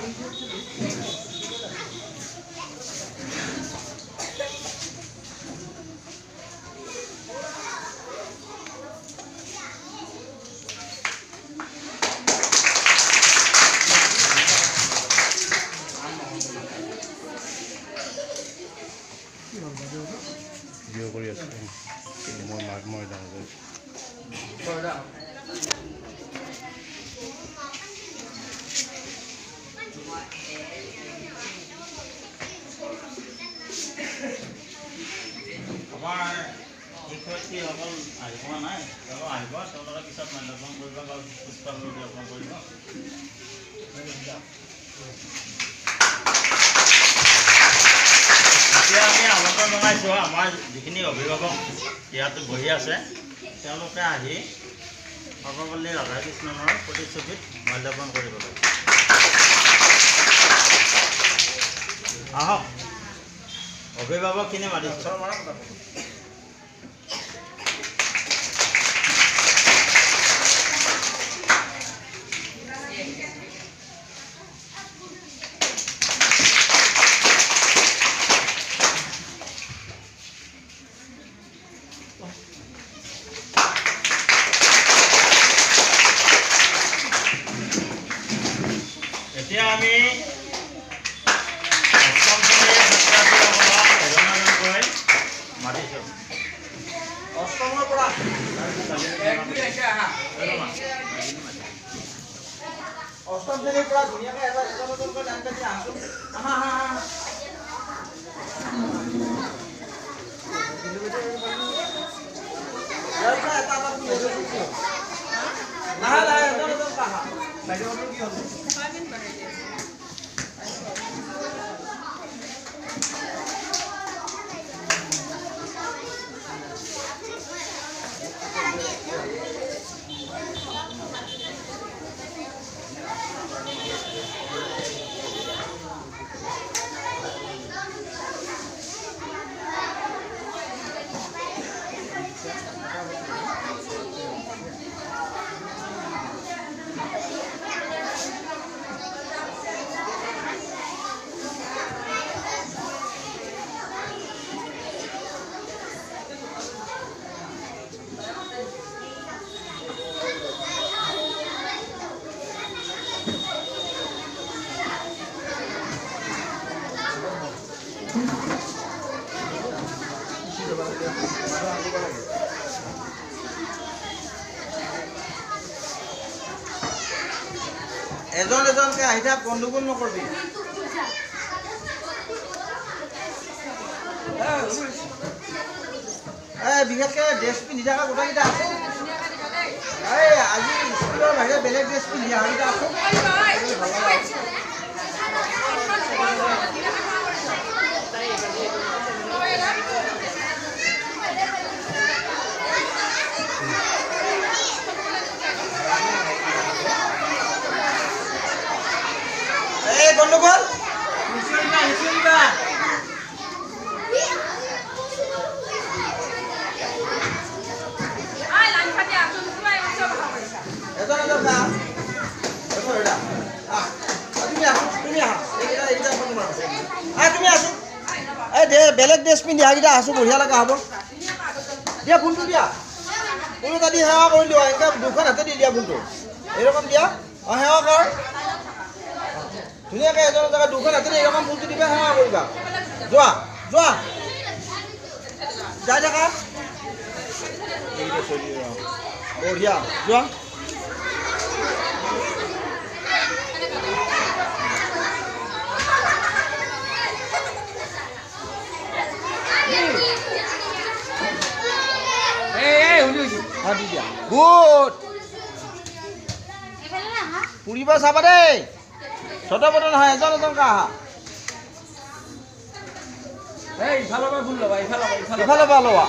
Video' কৰি আছোঁ মই ডাঙৰ আমাৰ শিক্ষয়িত্ৰীসকল আহি পোৱা নাই, তেওঁলোক আহিব, তেওঁলোকে পিছত মাল্যদান কৰিব বা পুষ্পাঞ্জলি অৰ্পণ কৰিব। এতিয়া আমি আমন্ত্ৰণ জনাইছোঁ আমাৰ যিখিনি অভিভাৱক ইয়াত বহি আছে, তেওঁলোকে আহি সৰ্বপল্লী ৰাধাকৃষ্ণনৰ প্ৰতিচ্ছবিত মাল্যাৰ্পণ কৰিবলৈ। আহক অভিভাৱকখিনি মাতিছোঁ। এতিয়া আমি অষ্টম শ্ৰেণীৰ ছাত্ৰ-ছাত্ৰীসকলক এজন এজনকৈ মাতিছোঁ। অষ্টমৰ পৰা অষ্টম শ্ৰেণীৰ পৰা ধুনীয়াকৈ এজন এজনকৈ লাইন পাতি আহোঁ। এজন এজনকে আহি থাক, গণ্ডগোল নকৰবি। বিশেষকৈ ড্ৰেছ পিন্ধি থকা গোটেইকেইটা আছে। আজি স্কুলৰ বাহিৰে বেলেগ ড্ৰেছ পিন্ধি অহাকেইটা আছে। গণ্ডগোল বেলেগ ড্ৰেছ পিন্ধি অহাকেইটা আছো, বঢ়িয়া লগা হ'ব। দিয়া ফোনটো দিয়া, ফোনটো কাটি সেৱা কৰি দিওঁ। এনেকৈ দুখন হাতে দি দিয়া ফোনটো, এইৰকম দিয়া। সেৱা কৰ ধুনীয়াকৈ। এজন জেগাত দুখন হাতে এইৰকম ফোনটো দিবা, সেৱা কৰিবা। যোৱা যোৱা যাই থাকা, বঢ়িয়া। যোৱা গুড। ফুৰিব চাবা দেই, ছটপট নহয়, এজন এজনকৈ আহা। ইফালৰ পৰা ফুল ল'বা, ইফালৰ পৰা ল'বা।